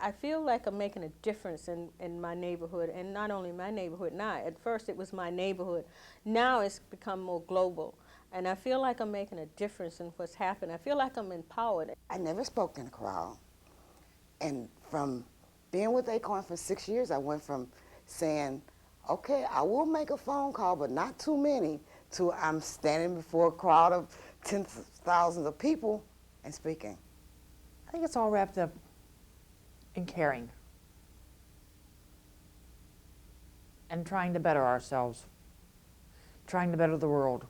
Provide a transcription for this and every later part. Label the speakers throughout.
Speaker 1: I feel like I'm making a difference in my neighborhood, and not only my neighborhood now. At first it was my neighborhood. Now it's become more global. And I feel like I'm making a difference in what's happening. I feel like I'm empowered.
Speaker 2: I never spoke in a crowd. And from being with ACORN for 6 years, I went from saying, okay, I will make a phone call, but not too many, to I'm standing before a crowd of tens of thousands of people and speaking.
Speaker 3: I think it's all wrapped up in caring and trying to better ourselves, trying to better the world.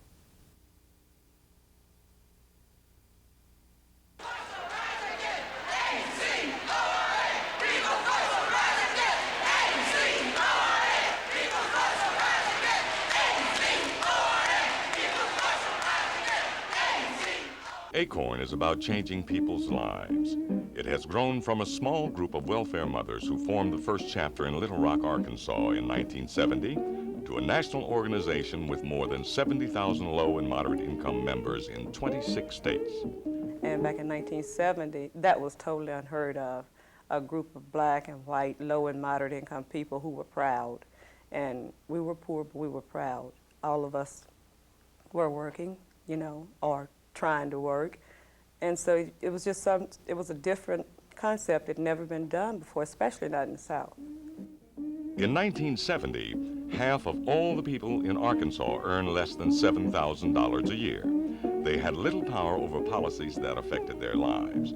Speaker 4: ACORN is about changing people's lives. It has grown from a small group of welfare mothers who formed the first chapter in Little Rock, Arkansas in 1970 to a national organization with more than 70,000 low and moderate income members in 26 states.
Speaker 5: And back in 1970, that was totally unheard of. A group of black and white, low and moderate income people who were proud. And we were poor, but we were proud. All of us were working, you know, or trying to work. And so it was just it was a different concept. It had never been done before, especially not in the South.
Speaker 4: In 1970, half of all the people in Arkansas earned less than $7,000 a year. They had little power over policies that affected their lives.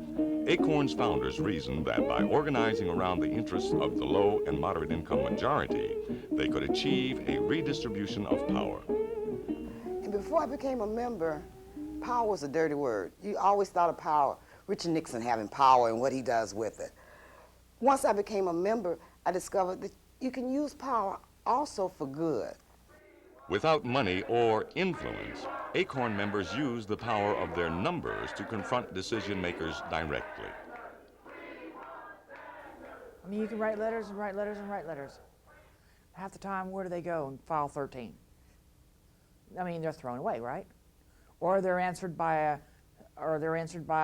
Speaker 4: ACORN's founders reasoned that by organizing around the interests of the low and moderate income majority, they could achieve a redistribution of power.
Speaker 2: And before I became a member, power was a dirty word. You always thought of power, Richard Nixon having power and what he does with it. Once I became a member, I discovered that you can use power also for good.
Speaker 4: Without money or influence, ACORN members use the power of their numbers to confront decision makers directly.
Speaker 3: I mean, you can write letters and write letters and write letters. Half the time, where do they go in file 13? I mean, they're thrown away, right? Or they're answered by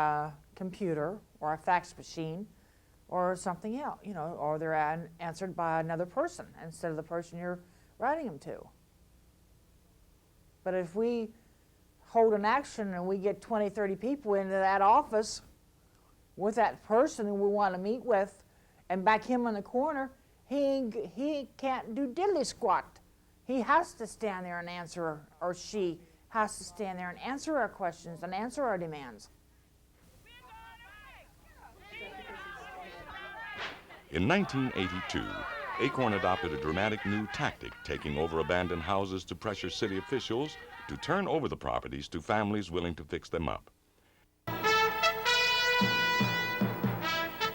Speaker 3: a computer or a fax machine or something else, you know, or they're answered by another person instead of the person you're writing them to. But if we hold an action and we get 20, 30 people into that office with that person who we want to meet with and back him in the corner, he can't do diddly squat. He has to stand there and answer, or she has to stand there and answer our questions and answer our demands.
Speaker 4: In 1982, ACORN adopted a dramatic new tactic, taking over abandoned houses to pressure city officials to turn over the properties to families willing to fix them up.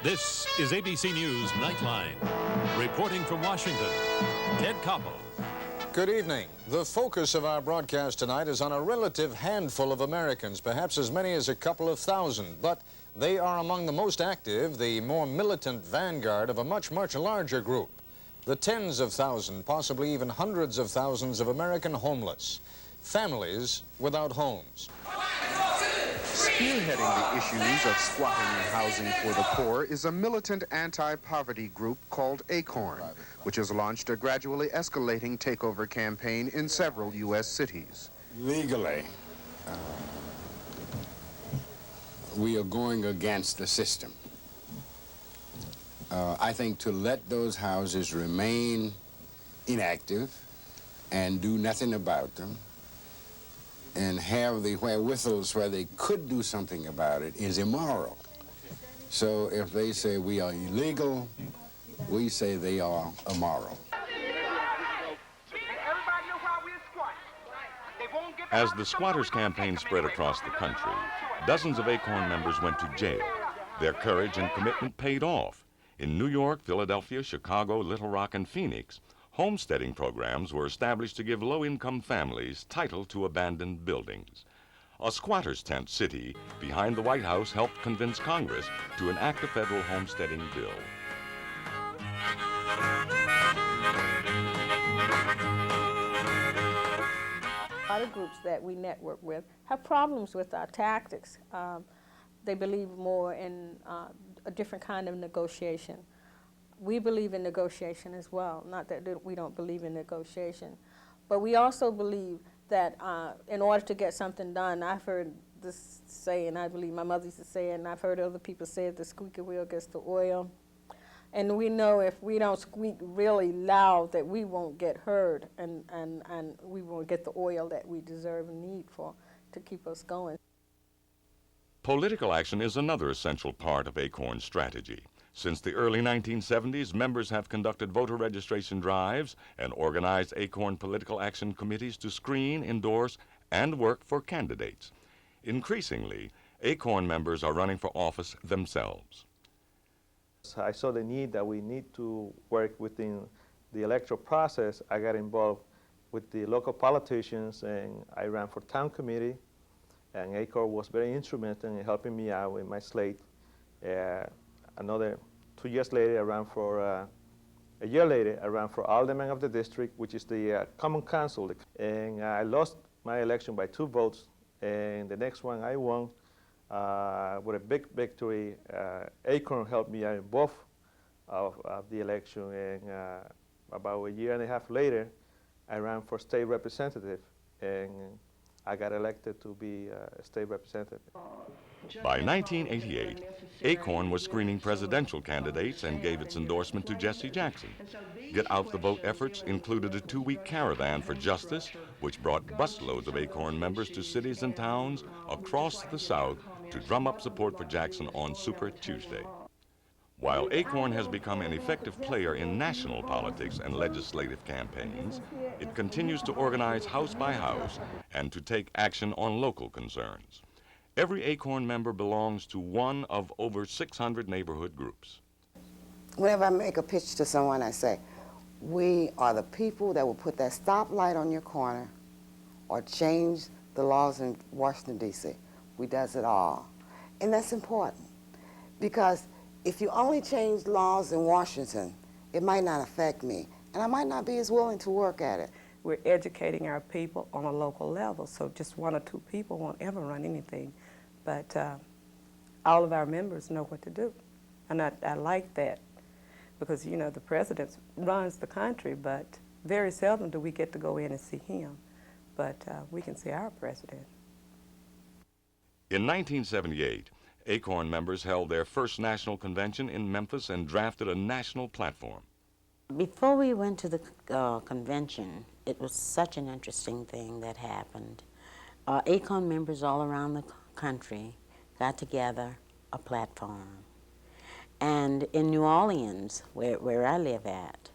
Speaker 6: This is ABC News Nightline. Reporting from Washington, Ted Koppel.
Speaker 7: Good evening. The focus of our broadcast tonight is on a relative handful of Americans, perhaps as many as a couple of thousand, but they are among the most active, the more militant vanguard of a much, much larger group. The tens of thousands, possibly even hundreds of thousands of American homeless, families without homes.
Speaker 8: Spearheading the issues of squatting and housing for the poor is a militant anti-poverty group called ACORN, which has launched a gradually escalating takeover campaign in several U.S. cities.
Speaker 9: Legally, we are going against the system. I think to let those houses remain inactive and do nothing about them and have the wherewithals where they could do something about it is immoral. So if they say we are illegal, we say they are immoral.
Speaker 4: As the squatters campaign spread across the country, dozens of ACORN members went to jail. Their courage and commitment paid off. In New York, Philadelphia, Chicago, Little Rock, and Phoenix, homesteading programs were established to give low-income families title to abandoned buildings. A squatter's tent city behind the White House helped convince Congress to enact a federal homesteading bill.
Speaker 1: A lot of groups that we network with have problems with our tactics. they believe more in a different kind of negotiation. We believe in negotiation as well, not that we don't believe in negotiation. But we also believe that in order to get something done, I've heard this saying, I believe my mother used to say it, and I've heard other people say it, the squeaky wheel gets the oil. And we know if we don't squeak really loud that we won't get heard, and we won't get the oil that we deserve and need to keep us going.
Speaker 4: Political action is another essential part of ACORN's strategy. Since the early 1970s, members have conducted voter registration drives and organized ACORN political action committees to screen, endorse, and work for candidates. Increasingly, ACORN members are running for office themselves.
Speaker 10: I saw the need that we need to work within the electoral process. I got involved with the local politicians, and I ran for town committee, and ACORN was very instrumental in helping me out with my slate. Another 2 years later, a year later, I ran for alderman of the district, which is the common council. And I lost my election by 2 votes, and the next one I won with a big victory. ACORN helped me out in both of the election, and about a year and a half later, I ran for state representative, and I got elected to be a state representative.
Speaker 4: By 1988, ACORN was screening presidential candidates and gave its endorsement to Jesse Jackson. Get Out the Vote efforts included a 2-week caravan for justice, which brought busloads of ACORN members to cities and towns across the South to drum up support for Jackson on Super Tuesday. While ACORN has become an effective player in national politics and legislative campaigns, it continues to organize house by house and to take action on local concerns. Every ACORN member belongs to one of over 600 neighborhood groups.
Speaker 2: Whenever I make a pitch to someone, I say, we are the people that will put that stoplight on your corner or change the laws in Washington, D.C. We does it all. And that's important, because if you only change laws in Washington, it might not affect me, and I might not be as willing to work at it.
Speaker 5: We're educating our people on a local level, so just 1 or 2 people won't ever run anything. But all of our members know what to do, and I like that, because, you know, the president runs the country, but very seldom do we get to go in and see him. But we can see our president.
Speaker 4: In 1978, ACORN members held their first national convention in Memphis and drafted a national platform.
Speaker 11: Before we went to the convention, it was such an interesting thing that happened. ACORN members all around the country got together a platform. And in New Orleans, where I live at,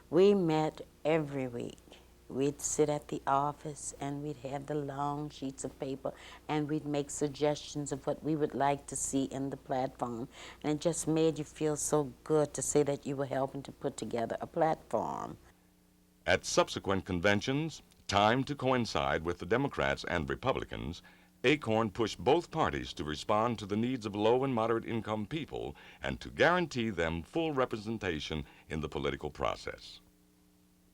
Speaker 11: we met every week. We'd sit at the office and we'd have the long sheets of paper and we'd make suggestions of what we would like to see in the platform. And it just made you feel so good to say that you were helping to put together a platform.
Speaker 4: At subsequent conventions, timed to coincide with the Democrats and Republicans, ACORN pushed both parties to respond to the needs of low and moderate income people and to guarantee them full representation in the political process.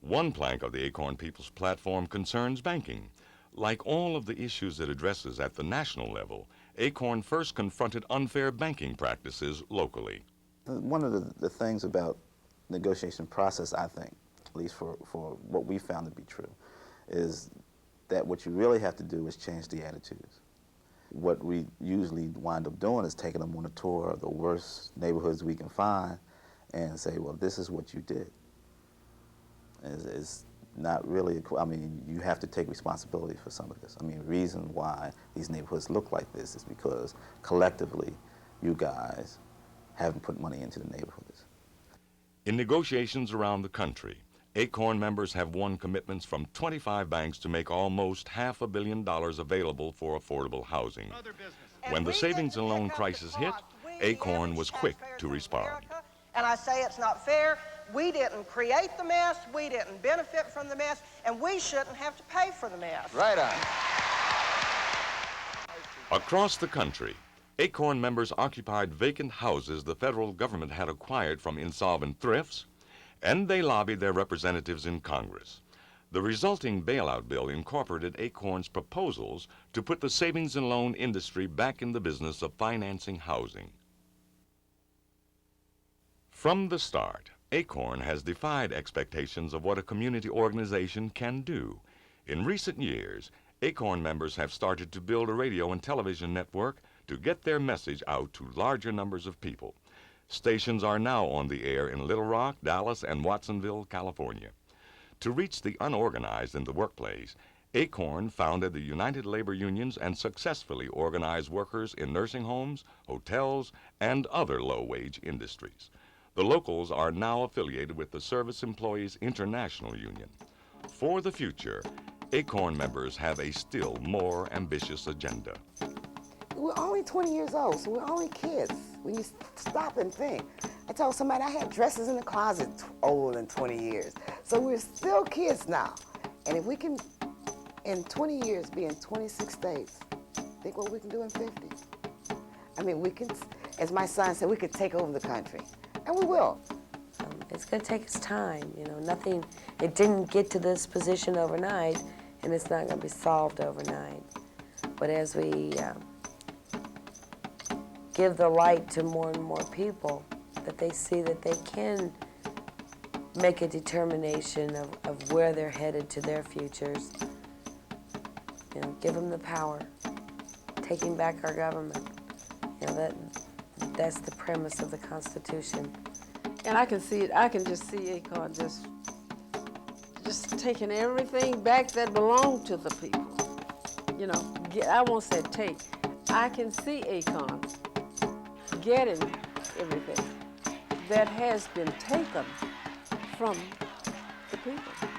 Speaker 4: One plank of the ACORN People's Platform concerns banking. Like all of the issues it addresses at the national level, ACORN first confronted unfair banking practices locally.
Speaker 12: One of the things about negotiation process, I think, at least for what we found to be true, is that what you really have to do is change the attitudes. What we usually wind up doing is taking them on a tour of the worst neighborhoods we can find and say, well, this is what you did. It's not really, I mean, you have to take responsibility for some of this. I mean, the reason why these neighborhoods look like this is because collectively you guys haven't put money into the neighborhoods.
Speaker 4: In negotiations around the country, ACORN members have won commitments from 25 banks to make almost $500 million available for affordable housing. When the savings and loan crisis hit, ACORN was quick to respond.
Speaker 13: And I say it's not fair. We didn't create the mess, we didn't benefit from the mess, and we shouldn't have to pay for the mess.
Speaker 7: Right on.
Speaker 4: Across the country, ACORN members occupied vacant houses the federal government had acquired from insolvent thrifts, and they lobbied their representatives in Congress. The resulting bailout bill incorporated ACORN's proposals to put the savings and loan industry back in the business of financing housing. From the start, ACORN has defied expectations of what a community organization can do. In recent years, ACORN members have started to build a radio and television network to get their message out to larger numbers of people. Stations are now on the air in Little Rock, Dallas, and Watsonville, California. To reach the unorganized in the workplace, ACORN founded the United Labor Unions and successfully organized workers in nursing homes, hotels, and other low-wage industries. The locals are now affiliated with the Service Employees International Union. For the future, ACORN members have a still more ambitious agenda.
Speaker 2: We're only 20 years old, so we're only kids. When you stop and think. I told somebody I had dresses in the closet older than 20 years. So we're still kids now. And if we can, in 20 years, be in 26 states, think what we can do in 50. I mean, we can, as my son said, we could take over the country. And we will.
Speaker 14: It's going to take us time, you know, nothing, it didn't get to this position overnight, and it's not going to be solved overnight. But as we give the light to more and more people, that they see that they can make a determination of where they're headed to their futures, you know, give them the power, taking back our government, you know, that's the premise of the Constitution.
Speaker 15: And I can see it, I can just see ACORN just taking everything back that belonged to the people. You know, I won't say take. I can see ACORN getting everything that has been taken from the people.